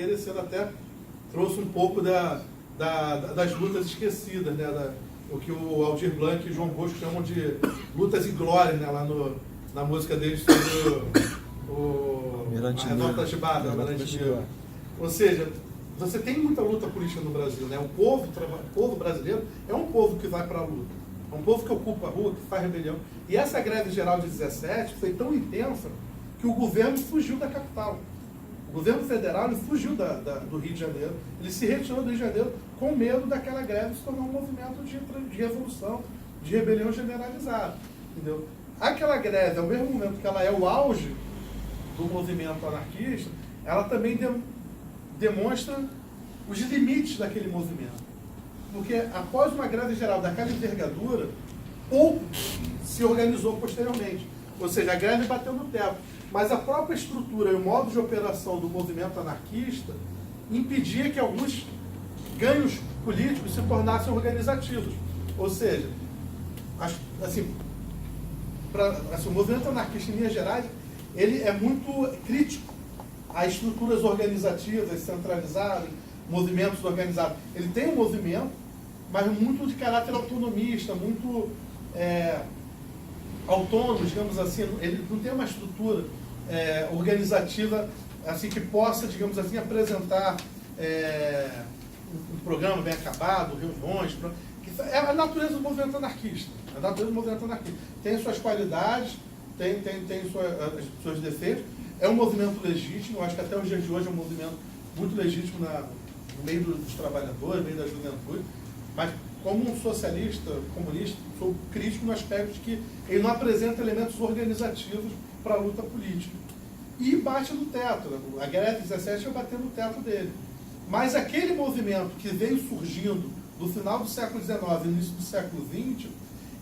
Esse ano até trouxe um pouco das lutas esquecidas, né? O que o Aldir Blanc e o João Bosco chamam de lutas e glórias, né? Lá na música deles sobre a revolta da Chibata. Ou seja, você tem muita luta política no Brasil, né? O povo brasileiro é um povo que vai para a luta. É um povo que ocupa a rua, que faz rebelião. E essa greve geral de 17 foi tão intensa que o governo fugiu da capital. O governo federal ele fugiu do Rio de Janeiro, ele se retirou do Rio de Janeiro com medo daquela greve se tornar um movimento de revolução, de rebelião generalizada. Entendeu? Aquela greve, ao mesmo momento que ela é o auge do movimento anarquista, ela também demonstra os limites daquele movimento. Porque após uma greve geral daquela envergadura, pouco se organizou posteriormente. Ou seja, a greve bateu no teto. Mas a própria estrutura e o modo de operação do movimento anarquista impedia que alguns ganhos políticos se tornassem organizativos. Ou seja, o movimento anarquista, em linhas gerais, ele é muito crítico a estruturas organizativas centralizadas, movimentos organizados. Ele tem um movimento, mas muito de caráter autonomista, muito autônomo, digamos assim. Ele não tem uma estrutura organizativa assim, que possa, digamos assim, apresentar um programa bem acabado, reuniões. É a natureza do movimento anarquista. A natureza do movimento anarquista. Tem suas qualidades, tem seus defeitos. É um movimento legítimo, eu acho que até os dias de hoje é um movimento muito legítimo no meio dos trabalhadores, no meio da juventude, mas como um socialista, comunista, sou crítico no aspecto de que ele não apresenta elementos organizativos para a luta política. E bate no teto, né? A greve 17 ia bater no teto dele. Mas aquele movimento que veio surgindo do final do século XIX e início do século XX,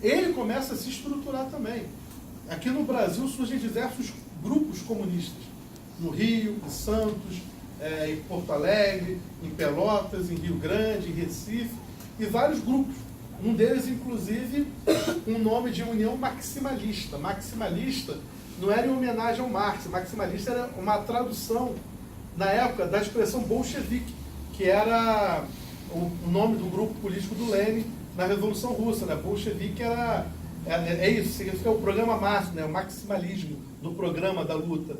ele começa a se estruturar também. Aqui no Brasil surgem diversos grupos comunistas. No Rio, em Santos, em Porto Alegre, em Pelotas, em Rio Grande, em Recife, e vários grupos. Um deles, inclusive, um nome de União Maximalista. Maximalista não era em homenagem ao Marx. Maximalista era uma tradução, na época, da expressão bolchevique, que era o nome do grupo político do Lenin na Revolução Russa. Né? Bolchevique é isso, significa o programa máximo, né? O maximalismo do programa da luta.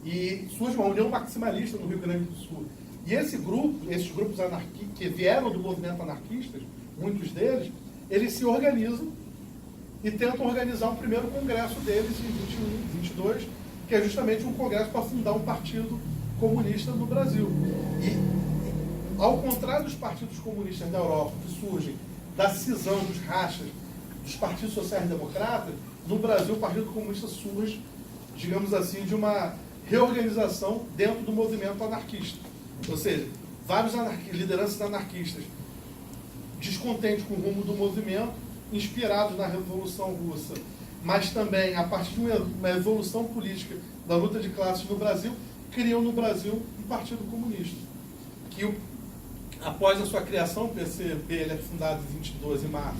E surge uma União Maximalista no Rio Grande do Sul. E esses grupos anarquistas, que vieram do movimento anarquista, muitos deles, eles se organizam e tentam organizar um primeiro congresso deles em 21, 22, que é justamente um congresso para fundar um partido comunista no Brasil. E, ao contrário dos partidos comunistas da Europa, que surgem da cisão dos rachas dos partidos sociais-democratas, no Brasil o Partido Comunista surge, digamos assim, de uma reorganização dentro do movimento anarquista. Ou seja, vários lideranças anarquistas descontentes com o rumo do movimento, inspirados na Revolução Russa, mas também a partir de uma evolução política da luta de classes no Brasil, criam no Brasil um Partido Comunista. Que, após a sua criação, o PCB ele é fundado em 22 de março.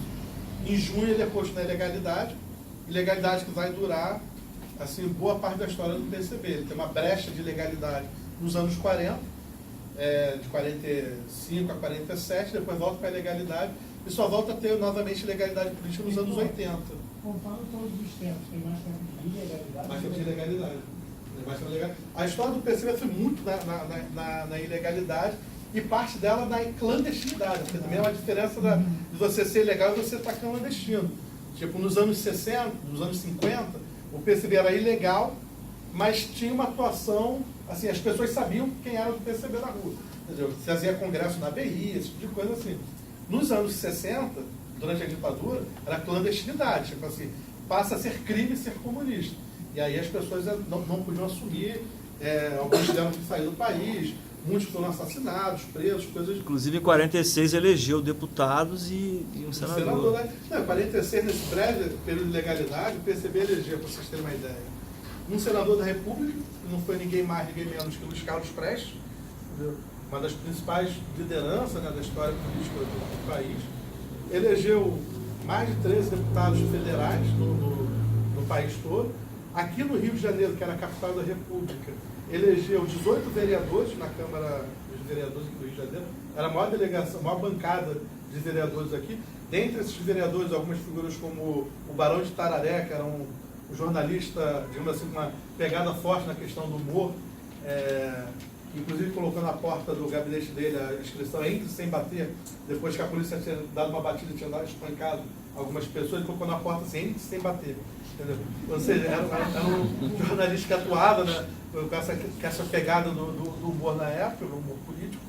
Em junho ele é posto na ilegalidade que vai durar assim, boa parte da história do PCB. Ele tem uma brecha de legalidade nos anos 40, de 45 a 47, depois volta para a ilegalidade e só volta a ter novamente legalidade política nos anos 80. Comparando todos os tempos, tem mais tempo de ilegalidade. Mais tempo de ilegalidade. A história do PCB foi muito na ilegalidade e parte dela na clandestinidade, porque também é uma diferença de você ser ilegal e você estar clandestino. Tipo, nos anos 60, nos anos 50, o PCB era ilegal, mas tinha uma atuação, assim, as pessoas sabiam quem era do PCB na rua. Entendeu? Você fazia congresso na BI, esse tipo de coisa assim. Nos anos 60, durante a ditadura, era clandestinidade, tipo assim, passa a ser crime ser comunista. E aí as pessoas não podiam assumir, alguns tiveram que sair do país, muitos foram assassinados, presos, coisas... Inclusive em 46 elegeu deputados e um senador. Né? Não, em 46, nesse breve período de legalidade, o PCB elegeu, para vocês terem uma ideia, um senador da República, que não foi ninguém mais, ninguém menos que Luiz Carlos Prestes, entendeu? Uma das principais lideranças, né, da história política do país. Elegeu mais de 13 deputados federais no país todo. Aqui no Rio de Janeiro, que era a capital da República, elegeu 18 vereadores na Câmara dos Vereadores aqui do Rio de Janeiro. Era a maior delegação, a maior bancada de vereadores aqui. Dentre esses vereadores, algumas figuras como o Barão de Tararé, que era um jornalista, digamos assim, com uma pegada forte na questão do humor, inclusive colocou na porta do gabinete dele a inscrição "Entre sem bater", depois que a polícia tinha dado uma batida e tinha dado espancado algumas pessoas, ele colocou na porta assim: "Entre sem bater". Entendeu? Ou seja, era um jornalista que atuava, né, com essa pegada do humor na época, do humor político.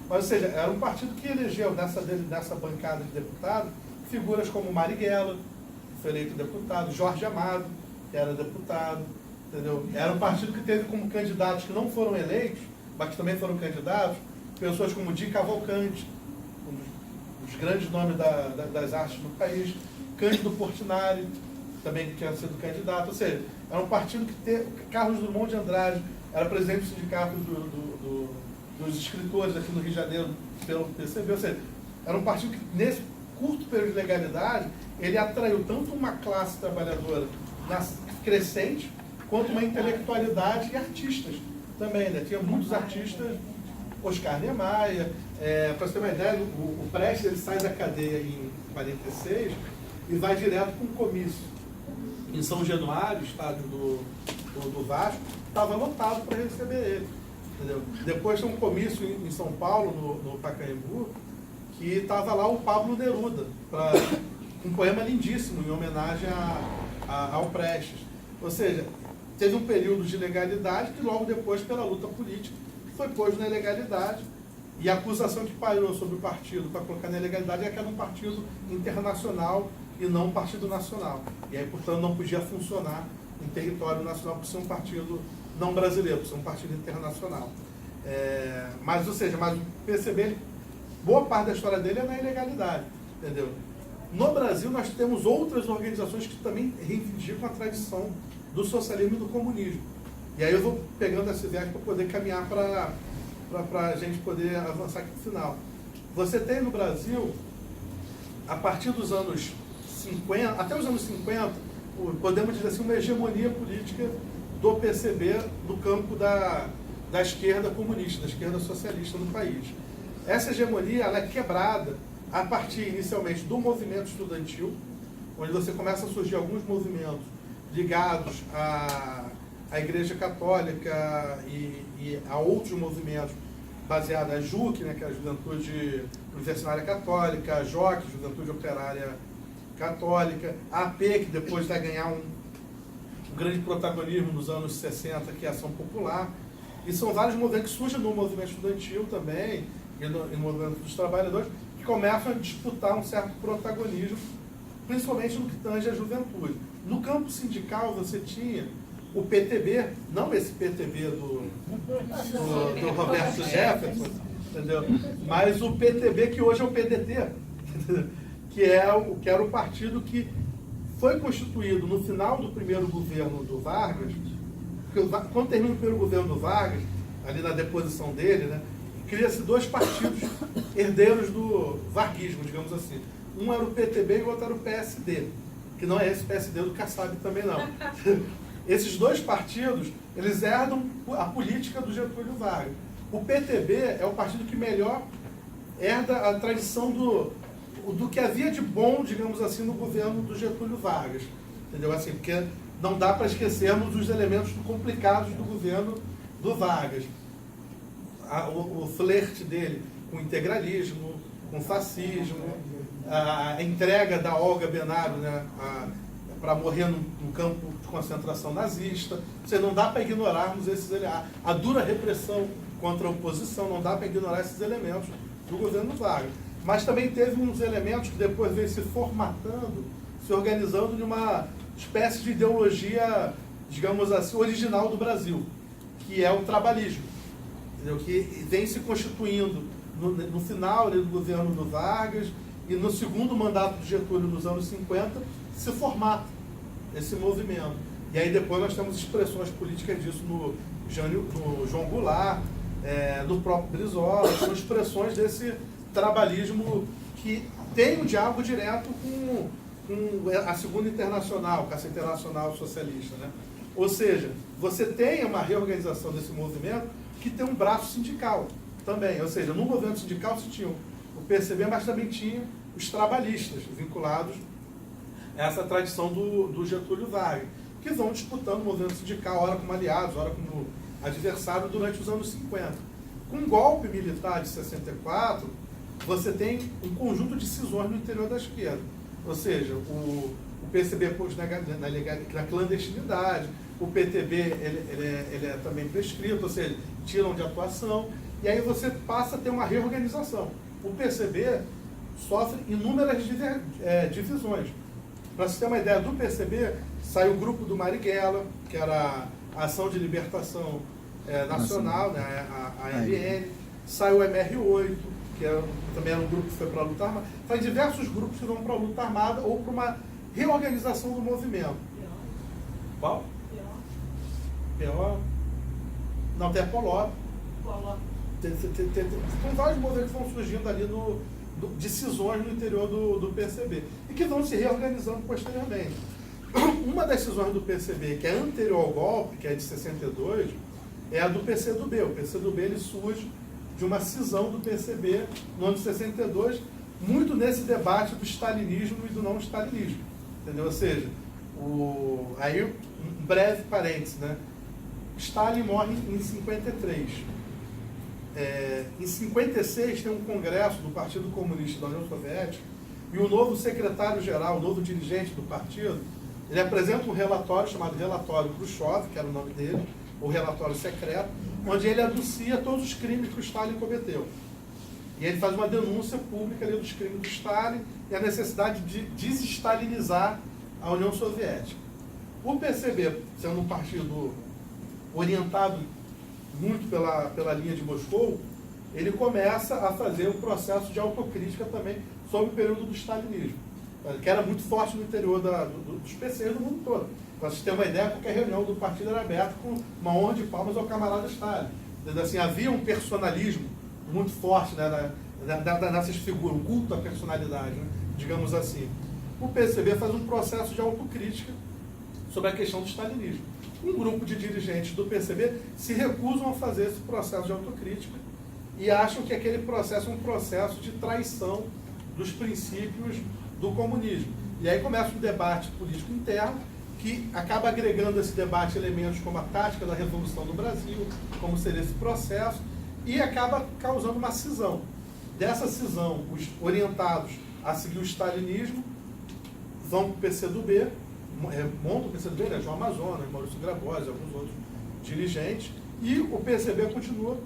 Mas, ou seja, era um partido que elegeu nessa bancada de deputados figuras como Marighella, que foi eleito deputado, Jorge Amado, que era deputado, entendeu? Era um partido que teve como candidatos que não foram eleitos, mas que também foram candidatos, pessoas como Di Cavalcanti, um dos grandes nomes das artes do país, Cândido Portinari, também que tinha sido candidato. Ou seja, era um partido que teve Carlos Drummond de Andrade, era presidente do sindicato dos escritores aqui no Rio de Janeiro pelo PCB. Ou seja, era um partido que, nesse curto período de legalidade, ele atraiu tanto uma classe trabalhadora crescente, quanto uma intelectualidade e artistas também, né? Tinha muitos artistas, Oscar Niemeyer, para você ter uma ideia, o Prestes ele sai da cadeia em 46 e vai direto para um comício em São Januário, estádio do Vasco, estava lotado para receber ele. Entendeu? Depois tem um comício em São Paulo, no Pacaembu, que estava lá o Pablo Neruda, um poema lindíssimo, em homenagem ao Prestes. Ou seja, teve um período de legalidade que logo depois, pela luta política, foi posto na ilegalidade. E a acusação que pairou sobre o partido para colocar na ilegalidade é que era um partido internacional e não um partido nacional. E aí, portanto, não podia funcionar em território nacional por ser um partido não brasileiro, por ser um partido internacional. Mas o PCB, boa parte da história dele é na ilegalidade, entendeu? No Brasil, nós temos outras organizações que também reivindicam a tradição do socialismo e do comunismo. E aí eu vou pegando essa viagem para poder caminhar para a gente poder avançar aqui no final. Você tem no Brasil, a partir dos anos 50, até os anos 50, podemos dizer assim, uma hegemonia política do PCB no campo da esquerda comunista, da esquerda socialista no país. Essa hegemonia ela é quebrada a partir, inicialmente, do movimento estudantil, onde você começa a surgir alguns movimentos ligados à Igreja Católica e a outros movimentos baseados na JUC, né, que é a Juventude Universitária Católica, a JOC, Juventude Operária Católica, a AP, que depois vai ganhar um grande protagonismo nos anos 60, que é a Ação Popular. E são vários movimentos que surgem no movimento estudantil também, e no movimento dos trabalhadores, que começam a disputar um certo protagonismo, principalmente no que tange a juventude. No campo sindical, você tinha o PTB, não esse PTB do Roberto Jefferson, entendeu? Mas o PTB que hoje é o PDT, entendeu? que era o partido que foi constituído no final do primeiro governo do Vargas, porque quando termina o primeiro governo do Vargas, ali na deposição dele, né, cria-se dois partidos herdeiros do varguismo, digamos assim. Um era o PTB e o outro era o PSD, que não é esse PSD do Kassab também não. Esses dois partidos, eles herdam a política do Getúlio Vargas. O PTB é o partido que melhor herda a tradição do que havia de bom, digamos assim, no governo do Getúlio Vargas. Entendeu? Assim, porque não dá para esquecermos os elementos complicados do governo do Vargas. O flerte dele com o integralismo, com o fascismo, a entrega da Olga Benário, né, para morrer no campo de concentração nazista. Você não dá para ignorarmos a dura repressão contra a oposição, não dá para ignorar esses elementos do governo Vargas. Mas também teve uns elementos que depois veio se formatando, se organizando de uma espécie de ideologia, digamos assim, original do Brasil, que é o trabalhismo, entendeu? Que vem se constituindo no final do governo do Vargas e no segundo mandato de Getúlio, nos anos 50, se formata esse movimento. E aí depois nós temos expressões políticas disso no João Goulart, no próprio Brizola, são expressões desse trabalhismo que tem um diálogo direto com a Segunda Internacional, com essa Internacional Socialista, né? Ou seja, você tem uma reorganização desse movimento que tem um braço sindical também. Ou seja, no movimento sindical se tinha o PCB, mas também tinha os trabalhistas vinculados a essa tradição do Getúlio Vargas, que vão disputando o movimento sindical, ora como aliados, ora como adversário, durante os anos 50. Com o golpe militar de 64, você tem um conjunto de cisões no interior da esquerda. Ou seja, o PCB pôs na clandestinidade, o PTB ele é também prescrito, ou seja, tiram de atuação, e aí você passa a ter uma reorganização. O PCB sofre inúmeras divisões. Para você ter uma ideia do PCB, saiu o grupo do Marighella, que era a Ação de Libertação Nacional, né, a ALN, saiu o MR8, que também era um grupo que foi para a luta armada. Então, diversos grupos que vão para a luta armada ou para uma reorganização do movimento. Qual? PO? Não, tem a Polop. Tem vários movimentos que vão surgindo ali de cisões no interior do PCB e que vão se reorganizando posteriormente. Uma das cisões do PCB, que é anterior ao golpe, que é de 62, é a do PCdoB. O PCdoB ele surge de uma cisão do PCB no ano de 62, muito nesse debate do stalinismo e do não stalinismo. Entendeu? Ou seja, aí um breve parênteses, né? Stalin morre em 53. Em 56 tem um congresso do Partido Comunista da União Soviética e o novo secretário-geral, o novo dirigente do partido, ele apresenta um relatório chamado Relatório Khrushchev, que era o nome dele, o relatório secreto, onde ele aducia todos os crimes que o Stalin cometeu. E ele faz uma denúncia pública ali dos crimes do Stalin e a necessidade de desestalinizar a União Soviética. O PCB, sendo um partido orientado muito pela linha de Moscou, ele começa a fazer um processo de autocrítica também sobre o período do stalinismo, que era muito forte no interior dos PCs do mundo todo. Para vocês terem uma ideia, qualquer reunião do partido era aberta com uma honra de palmas ao camarada Stalin. Assim, havia um personalismo muito forte, né, nessas figuras, um culto à personalidade, né, digamos assim. O PCB faz um processo de autocrítica sobre a questão do stalinismo. Um grupo de dirigentes do PCB se recusam a fazer esse processo de autocrítica e acham que aquele processo é um processo de traição dos princípios do comunismo. E aí começa um debate político interno que acaba agregando a esse debate elementos como a tática da Revolução do Brasil, como seria esse processo, e acaba causando uma cisão. Dessa cisão, os orientados a seguir o stalinismo vão para o PCdoB, montam o PCdoB, né, João Amazonas, Maurício Grabois, alguns outros dirigentes, e o PCB continua,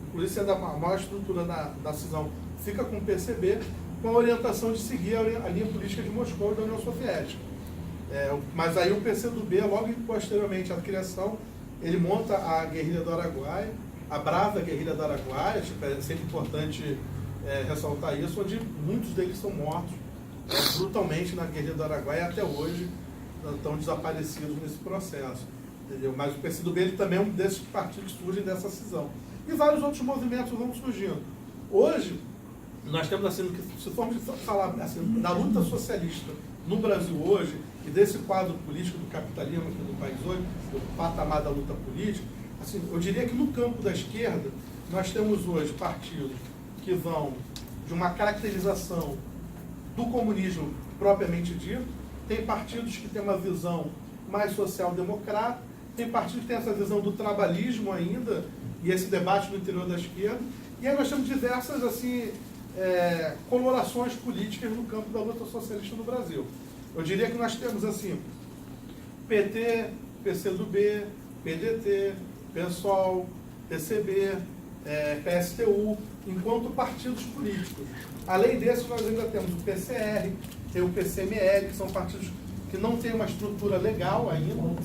inclusive sendo a maior estrutura da cisão, fica com o PCB, com a orientação de seguir a linha política de Moscou e da União Soviética. Mas aí o PCdoB, logo posteriormente à criação, ele monta a guerrilha do Araguaia, a brava guerrilha do Araguaia, é sempre importante ressaltar isso, onde muitos deles são mortos brutalmente na guerrilha do Araguaia e até hoje estão desaparecidos nesse processo. Entendeu? Mas o PCdoB ele também é um desses partidos que surgem dessa cisão. E vários outros movimentos vão surgindo. Hoje, nós temos, assim, se formos falar assim, da luta socialista no Brasil hoje, e desse quadro político do capitalismo aqui no país hoje, do patamar da luta política, assim, eu diria que no campo da esquerda, nós temos hoje partidos que vão de uma caracterização do comunismo propriamente dito, tem partidos que têm uma visão mais social-democrata, tem partidos que têm essa visão do trabalhismo ainda, e esse debate no interior da esquerda, e aí nós temos diversas assim, colorações políticas no campo da luta socialista no Brasil. Eu diria que nós temos assim, PT, PCdoB, PDT, PSOL, PCB, PSTU, enquanto partidos políticos. Além desses, nós ainda temos o PCR, tem o PCML, que são partidos que não têm uma estrutura legal ainda. O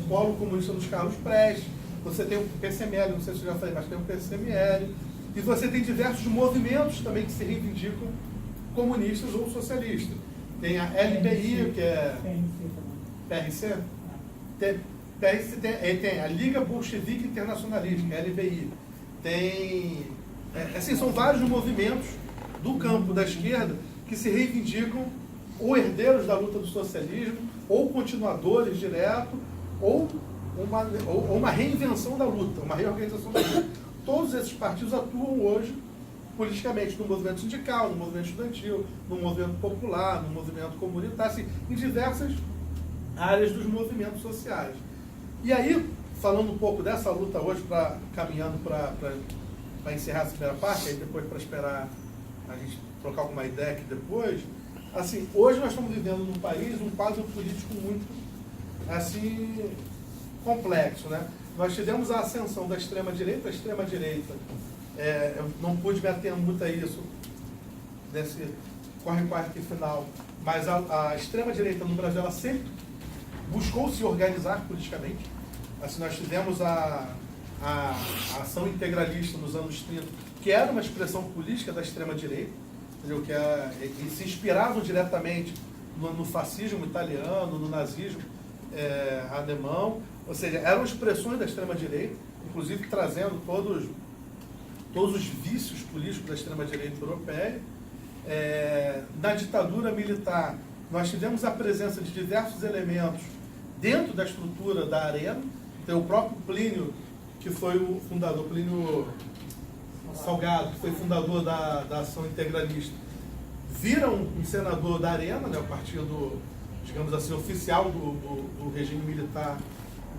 Polo Comunista dos Carlos Prestes, você tem o PCML, não sei se eu já falei, mas tem o PCML, e você tem diversos movimentos também que se reivindicam comunistas ou socialistas. Tem a LBI, que é PRC? Tem a Liga Bolchevique Internacionalista, que é a LBI. Tem, assim, são vários movimentos do campo da esquerda que se reivindicam ou herdeiros da luta do socialismo ou continuadores direto, ou uma reinvenção da luta, uma reorganização da luta. Todos esses partidos atuam hoje politicamente no movimento sindical, no movimento estudantil, no movimento popular, no movimento comunitário, assim, em diversas áreas dos movimentos sociais. E aí, falando um pouco dessa luta hoje, caminhando para encerrar essa primeira parte, aí depois para esperar a gente trocar alguma ideia aqui depois, assim, hoje nós estamos vivendo num país um quadro político muito, assim, complexo, né? Nós tivemos a ascensão da extrema-direita. A extrema-direita, eu não pude me ater muito a isso, nesse corre-corre aqui final, mas a extrema-direita no Brasil, ela sempre buscou se organizar politicamente. Assim, nós tivemos a ação integralista nos anos 30, que era uma expressão política da extrema-direita, que se inspiravam diretamente no fascismo italiano, no nazismo alemão, ou seja, eram expressões da extrema-direita, inclusive trazendo todos os vícios políticos da extrema-direita europeia. Na ditadura militar, nós tivemos a presença de diversos elementos dentro da estrutura da Arena. Então, o próprio Plínio, que foi o fundador, Plínio Salgado, que foi fundador da ação integralista, vira um senador da Arena, né, o partido, digamos assim, oficial do regime militar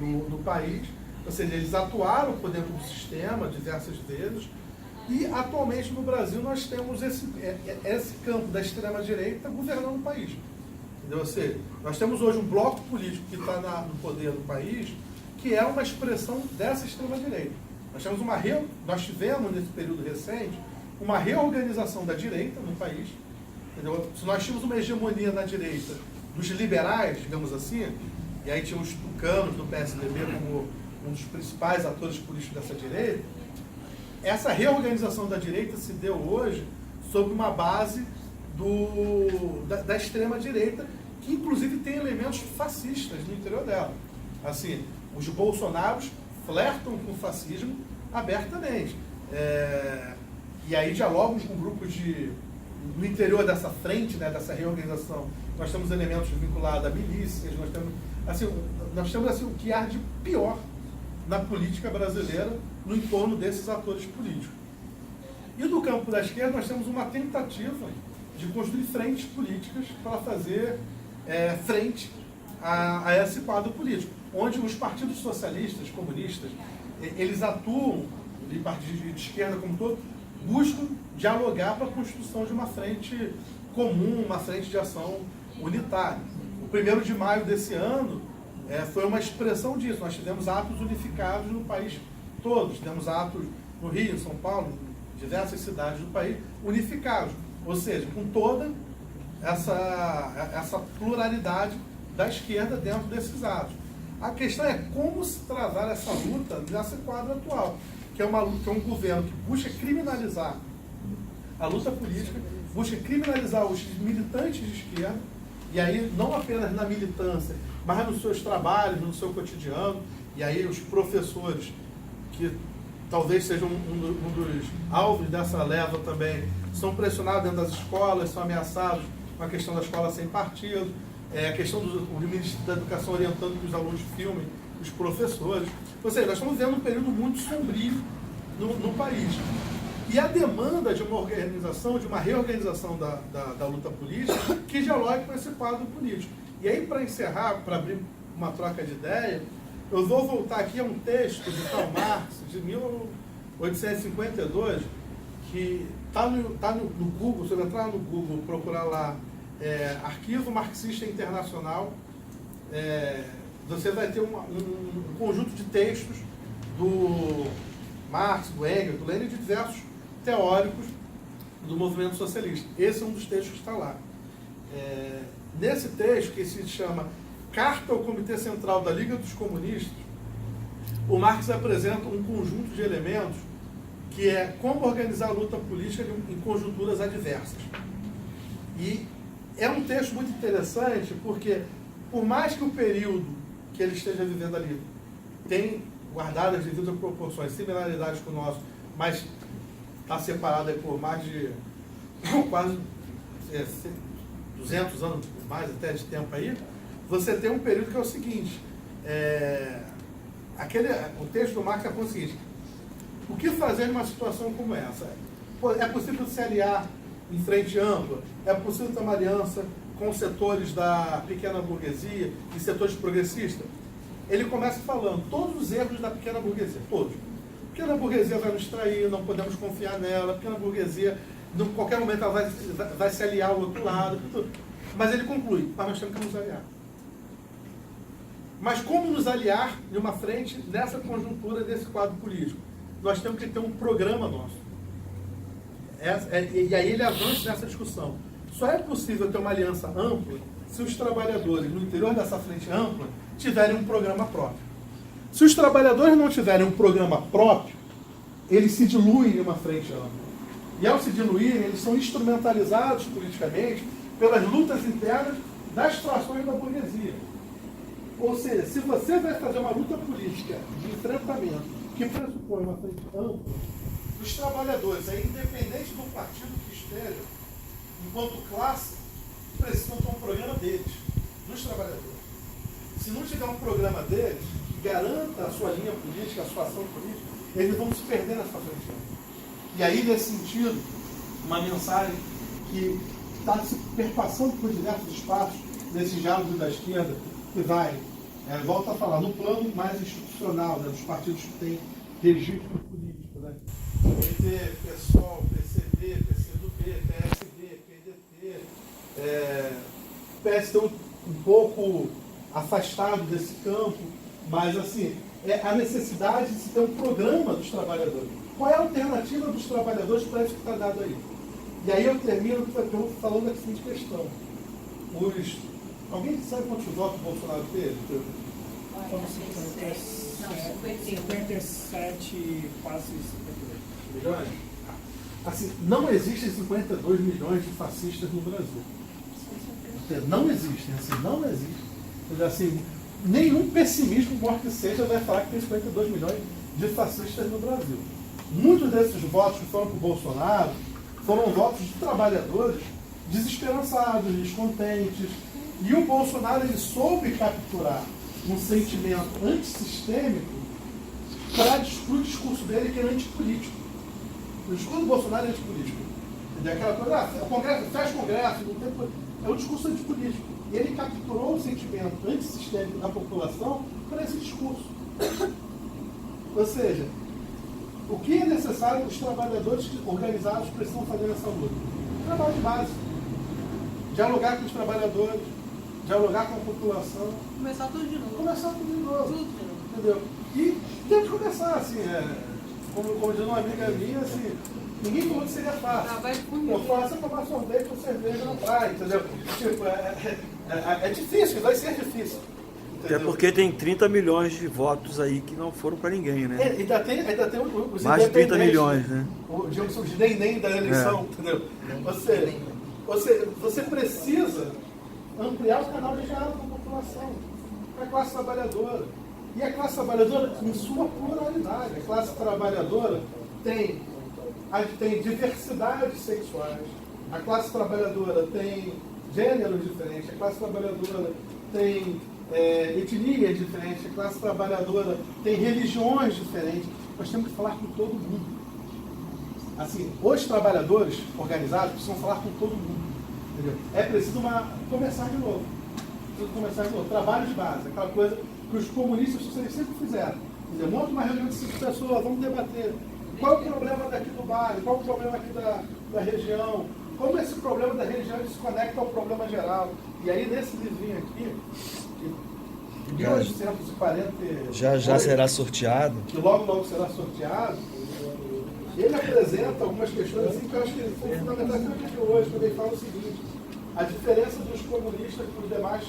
no país. Ou seja, eles atuaram por dentro do sistema diversas vezes. E, atualmente, no Brasil, nós temos esse campo da extrema-direita governando o país. Entendeu? Ou seja, nós temos hoje um bloco político que está no poder do país, que é uma expressão dessa extrema-direita. Nós tivemos, nesse período recente, uma reorganização da direita no país. Entendeu? Se nós tínhamos uma hegemonia na direita dos liberais, digamos assim, e aí tinha os tucanos do PSDB como um dos principais atores políticos dessa direita, essa reorganização da direita se deu hoje sob uma base da extrema-direita, que inclusive tem elementos fascistas no interior dela. Assim, os bolsonaros flertam com o fascismo abertamente. E aí dialogam com grupos no interior dessa frente, né, dessa reorganização. Nós temos elementos vinculados a milícias, nós temos assim, o que há de pior na política brasileira no entorno desses atores políticos. E do campo da esquerda nós temos uma tentativa de construir frentes políticas para fazer frente a esse quadro político, onde os partidos socialistas, comunistas, eles atuam, e partidos de esquerda como todo, buscam dialogar para a construção de uma frente comum, uma frente de ação unitária. O 1º de maio desse ano foi uma expressão disso. Nós tivemos atos unificados no país todo. Tivemos atos no Rio, em São Paulo, em diversas cidades do país, unificados. Ou seja, com toda essa pluralidade da esquerda dentro desses atos. A questão é como se travar essa luta nesse quadro atual, que é um governo que busca criminalizar a luta política, busca criminalizar os militantes de esquerda, e aí não apenas na militância, mas nos seus trabalhos, no seu cotidiano, e aí os professores, que talvez sejam um dos alvos dessa leva também, são pressionados dentro das escolas, são ameaçados com a questão da escola sem partido, a questão do Ministério da Educação orientando que os alunos filmem os professores. Ou seja, nós estamos vendo um período muito sombrio no país. E a demanda de uma organização, de uma reorganização da luta política, que dialogue com esse quadro político. E aí, para encerrar, para abrir uma troca de ideia, eu vou voltar aqui a um texto de Karl Marx, de 1852, que está no Google. Se você entrar no Google, procurar lá Arquivo Marxista Internacional, você vai ter um conjunto de textos do Marx, do Engels, do Lenin e de diversos teóricos do movimento socialista. Esse é um dos textos que está lá. Nesse texto, que se chama Carta ao Comitê Central da Liga dos Comunistas, o Marx apresenta um conjunto de elementos que é como organizar a luta política em conjunturas adversas. E é um texto muito interessante porque, por mais que o período que ele esteja vivendo ali tem guardado as devidas proporções, similaridades com o nosso, mas está separado aí por mais de quase 200 anos, mais até de tempo aí, você tem um período que é o seguinte, o texto do Marx é o seguinte: o que fazer numa situação como essa? É possível se aliar em frente ampla? É possível ter uma aliança com setores da pequena burguesia e setores progressistas? Ele começa falando todos os erros da pequena burguesia, todos. A pequena burguesia vai nos trair, não podemos confiar nela, a pequena burguesia, em qualquer momento, ela vai se aliar ao outro lado. Tudo. Mas ele conclui: mas nós temos que nos aliar. Mas como nos aliar em uma frente nessa conjuntura, desse quadro político? Nós temos que ter um programa nosso. E aí ele avança nessa discussão. Só é possível ter uma aliança ampla se os trabalhadores, no interior dessa frente ampla, tiverem um programa próprio. Se os trabalhadores não tiverem um programa próprio, eles se diluem em uma frente ampla. E ao se diluírem, eles são instrumentalizados politicamente pelas lutas internas das frações da burguesia. Ou seja, se você vai fazer uma luta política de enfrentamento que pressupõe uma frente ampla, os trabalhadores, aí, independente do partido que esteja, enquanto classe, precisam ter um programa deles, dos trabalhadores. Se não tiver um programa deles, que garanta a sua linha política, a sua ação política, eles vão se perder nessa frente ampla. E aí, nesse sentido, uma mensagem que está se perpassando por diversos espaços desses diálogos da esquerda, que vai, volta a falar, no plano mais institucional, né, dos partidos que têm registro político, né? PT, PSOL, PCB, PCdoB, PSD, PDT, PSDB um pouco afastado desse campo, mas assim, a necessidade de se ter um programa dos trabalhadores. Qual é a alternativa dos trabalhadores para isso que está dado aí? E aí eu termino falando da seguinte questão. Alguém sabe quantos votos o Bolsonaro teve? 57, quase 52 milhões? Assim, não existem 52 milhões de fascistas no Brasil. Não existem, assim, não existe. Assim, nenhum pessimismo, maior que seja, vai falar que tem 52 milhões de fascistas no Brasil. Muitos desses votos que foram para o Bolsonaro foram votos de trabalhadores desesperançados, descontentes. E o Bolsonaro, ele soube capturar um sentimento antissistêmico para o discurso dele, que é antipolítico. O discurso do Bolsonaro é antipolítico. Entendeu? Aquela coisa, o Congresso, fecha o Congresso, não tem... é um discurso antipolítico. E ele capturou o sentimento antissistêmico da população para esse discurso. Ou seja, o que é necessário os trabalhadores organizados precisam fazer nessa luta? Trabalho de base. Dialogar com os trabalhadores, dialogar com a população. Começar tudo de novo. Tudo de novo. Entendeu? E tem que começar, assim, como diz uma amiga minha, assim, ninguém falou que seria fácil. Eu faço é tomar sorvete ou cerveja na praia, entendeu? Tipo, é difícil, vai ser difícil. Entendeu? Até porque tem 30 milhões de votos aí que não foram para ninguém, né? Ainda tem os mais de 30 milhões, né? Os nem da eleição, entendeu? Ou seja, você precisa ampliar o canal de diálogo com a população, para a classe trabalhadora. E a classe trabalhadora, em sua pluralidade, a classe trabalhadora tem diversidades sexuais, a classe trabalhadora tem gêneros diferentes, a classe trabalhadora tem etnias diferentes, a classe trabalhadora tem religiões diferentes. Nós temos que falar com todo mundo. Assim, os trabalhadores organizados precisam falar com todo mundo. Entendeu? É preciso começar de novo. Trabalho de base, aquela coisa que os comunistas sempre fizeram. Entendeu? Monta uma reunião de 5 pessoas, vamos debater. Qual é o problema daqui do bairro? Qual é o problema aqui da região? Como esse problema da região se conecta ao problema geral? E aí, nesse livrinho aqui, de 1840... Já será sorteado. Que logo será sorteado. Ele apresenta algumas questões assim, que eu acho que são fundamentais para o dia de hoje, quando ele fala o seguinte: a diferença dos comunistas para os demais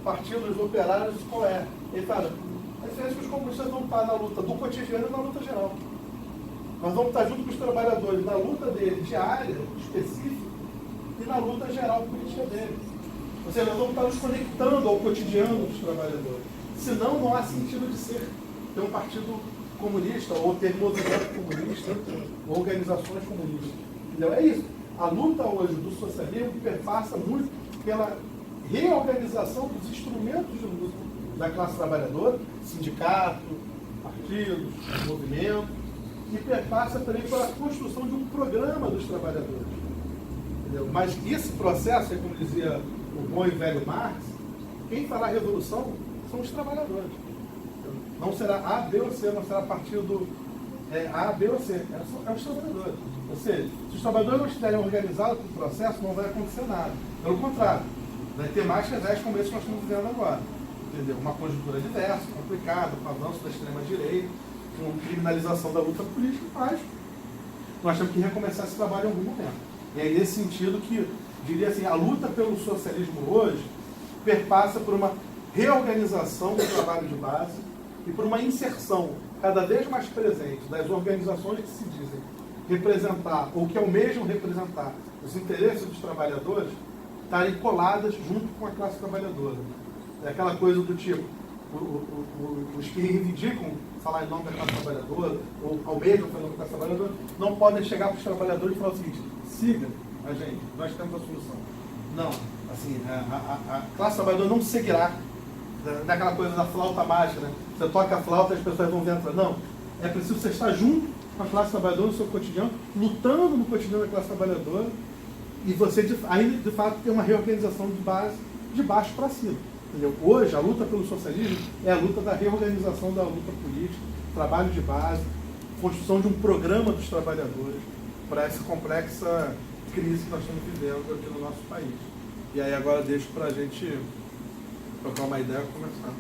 partidos operários, qual é? Ele fala, a diferença é que os comunistas vão estar na luta do cotidiano e na luta geral. Nós vamos estar junto com os trabalhadores na luta dele, diária, específica, e na luta geral política dele. Ou seja, nós vamos estar nos conectando ao cotidiano dos trabalhadores. Senão, não há sentido de ter um partido comunista, ou ter movimento comunista, ou organizações comunistas. Entendeu? É isso. A luta hoje do socialismo perpassa muito pela reorganização dos instrumentos de luta da classe trabalhadora, sindicato, partidos, movimento, e perpassa também pela construção de um programa dos trabalhadores. Entendeu? Mas esse processo, como dizia o bom e velho Marx, quem fará a revolução são os trabalhadores. Não será A, B ou C, não será partido A, B ou C, é os trabalhadores. Ou seja, se os trabalhadores não estiverem organizados para o processo, não vai acontecer nada. Pelo contrário, vai ter mais revés como esse que nós estamos vivendo agora. Entendeu? Uma conjuntura diversa, complicada, com o avanço da extrema-direita, com criminalização da luta política, mas nós temos que recomeçar esse trabalho em algum momento. E é nesse sentido que, diria assim, a luta pelo socialismo hoje perpassa por uma reorganização do trabalho de base e por uma inserção cada vez mais presente das organizações que se dizem representar, ou que almejam representar os interesses dos trabalhadores, estarem coladas junto com a classe trabalhadora. É aquela coisa do tipo, os que reivindicam falar em nome da classe trabalhadora, ou almejam falar em nome da classe trabalhadora, não podem chegar para os trabalhadores e falar o seguinte: siga a gente, nós temos a solução. Não, assim, a classe trabalhadora não seguirá daquela coisa da flauta mágica, né? Você toca a flauta e as pessoas vão ver entrar. Não, é preciso você estar junto com a classe trabalhadora no seu cotidiano, lutando no cotidiano da classe trabalhadora, e você aí de fato tem uma reorganização de base, de baixo para cima. Entendeu? Hoje a luta pelo socialismo é a luta da reorganização da luta política, trabalho de base, construção de um programa dos trabalhadores para essa complexa crise que nós estamos vivendo aqui no nosso país. E aí agora deixo para a gente trocar uma ideia e começar.